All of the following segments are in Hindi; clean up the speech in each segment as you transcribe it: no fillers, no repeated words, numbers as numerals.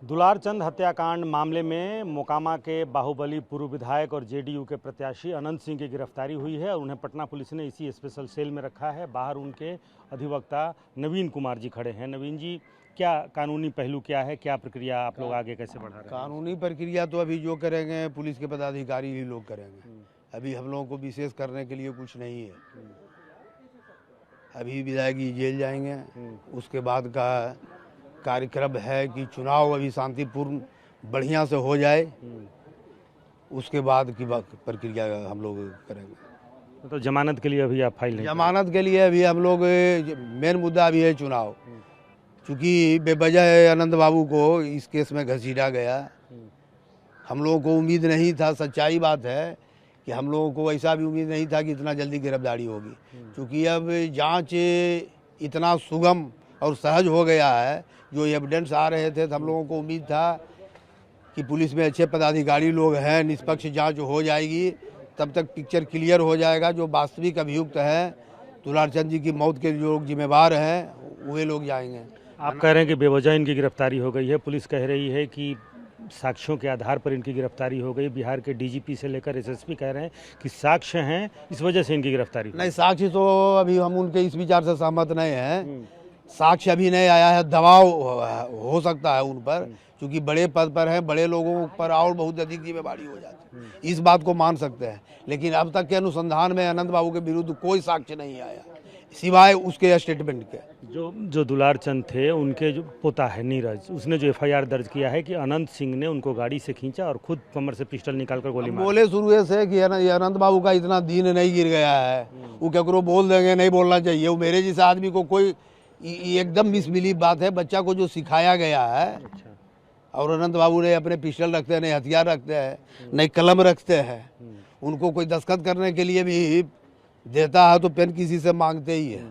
दुलारचंद हत्याकांड मामले में मोकामा के बाहुबली पूर्व विधायक और जेडीयू के प्रत्याशी अनंत सिंह की गिरफ्तारी हुई है और उन्हें पटना पुलिस ने इसी स्पेशल सेल में रखा है। बाहर उनके अधिवक्ता नवीन कुमार जी खड़े हैं। नवीन जी, क्या कानूनी पहलू क्या है, क्या प्रक्रिया आप लोग आगे कैसे बढ़ा रहे हैं? कानूनी प्रक्रिया तो अभी जो करेंगे पुलिस के पदाधिकारी ही लोग करेंगे। अभी हम लोगों को विशेष करने के लिए कुछ नहीं है। अभी विधायक जी जेल जाएंगे, उसके बाद का कार्यक्रम है कि चुनाव अभी शांतिपूर्ण बढ़िया से हो जाए, उसके बाद की प्रक्रिया हम लोग करेंगे। तो जमानत के लिए अभी आप फाइल नहीं? जमानत के लिए अभी हम लोग मेन मुद्दा अभी है चुनाव, क्योंकि बेवजह अनंत बाबू को इस केस में घसीटा गया। हम लोगों को उम्मीद नहीं था, सच्चाई बात है कि हम लोगों को ऐसा भी उम्मीद नहीं था कि इतना जल्दी गिरफ्तारी होगी, क्योंकि अब जांच इतना सुगम और सहज हो गया है। जो एविडेंस आ रहे थे तो हम लोगों को उम्मीद था कि पुलिस में अच्छे पदाधिकारी लोग हैं, निष्पक्ष जांच हो जाएगी, तब तक पिक्चर क्लियर हो जाएगा। जो वास्तविक अभियुक्त हैं, दुलारचंद जी की मौत के जो जिम्मेवार हैं, वे लोग जाएंगे। आप कह रहे हैं कि बेवजह इनकी गिरफ्तारी हो गई है। पुलिस कह रही है कि साक्ष्यों के आधार पर इनकी गिरफ्तारी हो गई। बिहार के डीजीपी से लेकर एसएसपी कह रहे हैं कि साक्ष्य हैं, इस वजह से इनकी गिरफ्तारी। नहीं, साक्ष्य तो अभी हम उनके इस विचार से सहमत नहीं हैं। साक्ष्य अभी नहीं आया है, दबाव हो सकता है उन पर, क्योंकि बड़े पद पर हैं, बड़े लोगों पर और बहुत अधिक जिम्मेवारी हो जाती है, इस बात को मान सकते हैं। लेकिन अब तक के अनुसंधान में अनंत बाबू के विरुद्ध कोई साक्ष्य नहीं आया सिवाय उसके स्टेटमेंट के। जो दुलारचंद थे, उनके जो पोता है नीरज, उसने जो एफआईआर दर्ज किया है कि अनंत सिंह ने उनको गाड़ी से खींचा और खुद कमर से पिस्टल निकालकर गोली मारी। बोले शुरू से कि अनंत बाबू का इतना दीन नहीं गिर गया है, वो केकरो बोल देंगे, नहीं बोलना चाहिए। वो मेरे जैसे आदमी को कोई एकदम मिसबिलीव बात है। बच्चा को जो सिखाया गया है, और अनंत बाबू ने अपने पिस्टल रखते हैं, नहीं हथियार रखते हैं, नहीं कलम रखते हैं। उनको कोई दस्तखत करने के लिए भी देता है तो पेन किसी से मांगते ही है।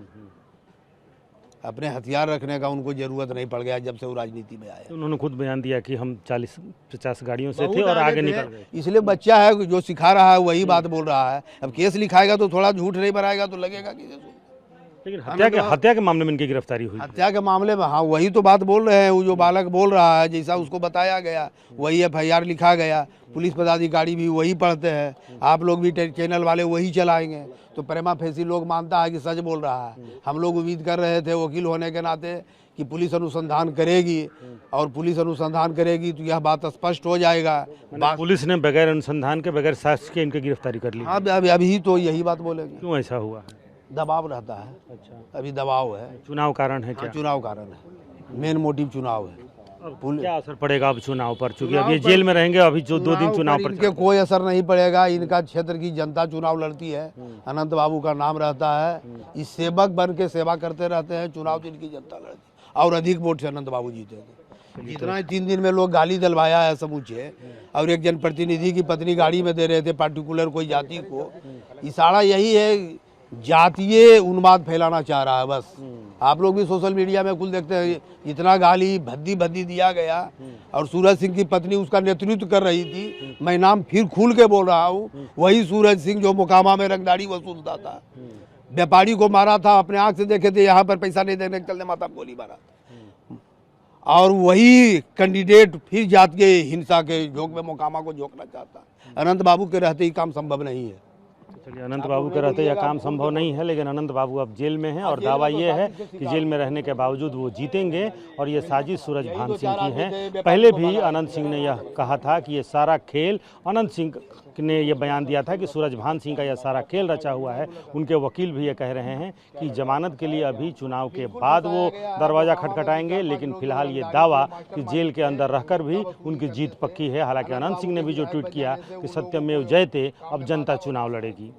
अपने हथियार रखने का उनको जरूरत नहीं पड़ गया जब से वो राजनीति में आए। तो उन्होंने खुद बयान दिया कि हम 40-50 गाड़ियों से थे और आगे निकल गए। इसलिए बच्चा है, जो सिखा रहा है वही बात बोल रहा है। अब केस लिखाएगा तो थोड़ा झूठ नहीं बनाएगा तो लगेगा कि। लेकिन हत्या के मामले में इनकी गिरफ्तारी हुई। हत्या के मामले में हाँ, वही तो बात बोल रहे हैं। वो जो बालक बोल रहा है, जैसा उसको बताया गया वही एफआईआर लिखा गया। पुलिस पदाधिकारी भी वही पढ़ते हैं, आप लोग भी चैनल वाले वही चलाएंगे, तो प्रेमा फेसी लोग मानता है कि सच बोल रहा है। हम लोग उम्मीद कर रहे थे वकील होने के नाते कि पुलिस अनुसंधान करेगी, और पुलिस अनुसंधान करेगी तो यह बात स्पष्ट हो जाएगा। पुलिस ने बगैर अनुसंधान के, बगैर साक्ष्य के इनकी गिरफ्तारी कर ली। हाँ, अभी तो यही बात बोलेंगे। क्यों ऐसा हुआ? दबाव रहता है। अच्छा, अभी दबाव है। चुनाव कारण है क्या? चुनाव कारण है, मेन मोटिव चुनाव है। क्या असर पड़ेगा अब चुनाव पर? चूंकि अब ये जेल में रहेंगे, अभी जो 2 दिन चुनाव पर इनके कोई असर नहीं पड़ेगा। इनका क्षेत्र की जनता चुनाव लड़ती है, अनंत बाबू का नाम रहता है, इस सेवक बन के सेवा करते रहते हैं। चुनाव तो इनकी जनता लड़ती है और अधिक वोट से अनंत बाबू जीतेंगे। जितना 3 दिन में लोग गाली दलवाया है समूचे, और एक जनप्रतिनिधि की पत्नी गाड़ी में दे रहे थे पर्टिकुलर कोई जाति को। इशारा यही है, जातीय उन्माद फैलाना चाह रहा है बस। आप लोग भी सोशल मीडिया में कुल देखते हैं, इतना गाली भद्दी दिया गया। और सूरज सिंह की पत्नी उसका नेतृत्व कर रही थी। मैं नाम फिर खुल के बोल रहा हूँ, वही सूरज सिंह जो मोकामा में रंगदारी वसूलता था, व्यापारी को मारा था, अपने आंख से देखे थे, यहाँ पर पैसा नहीं देने के चलते माता गोली मारा। और वही कैंडिडेट फिर जात के हिंसा के झोंक में मोकामा को झोंकना चाहता। अनंत बाबू के रहते ही काम संभव नहीं है। चलिए, अनंत बाबू के रहते यह काम संभव नहीं है, लेकिन अनंत बाबू अब जेल में हैं और दावा ये है कि जेल में रहने के बावजूद वो जीतेंगे। और ये साजिश सूरजभान सिंह की है। पहले भी अनंत सिंह ने यह कहा था कि ये सारा खेल, अनंत सिंह ने यह बयान दिया था कि सूरजभान सिंह का यह सारा खेल रचा हुआ है। उनके वकील भी ये कह रहे हैं कि जमानत के लिए अभी चुनाव के बाद वो दरवाज़ा खटखटाएंगे, लेकिन फिलहाल ये दावा कि जेल के अंदर रहकर भी उनकी जीत पक्की है। हालांकि अनंत सिंह ने भी जो ट्वीट किया कि सत्यमेव जयते, अब जनता चुनाव लड़ेगी।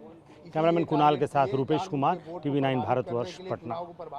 कैमरामैन कुणाल के साथ रूपेश कुमार, TV9 भारतवर्ष, पटना।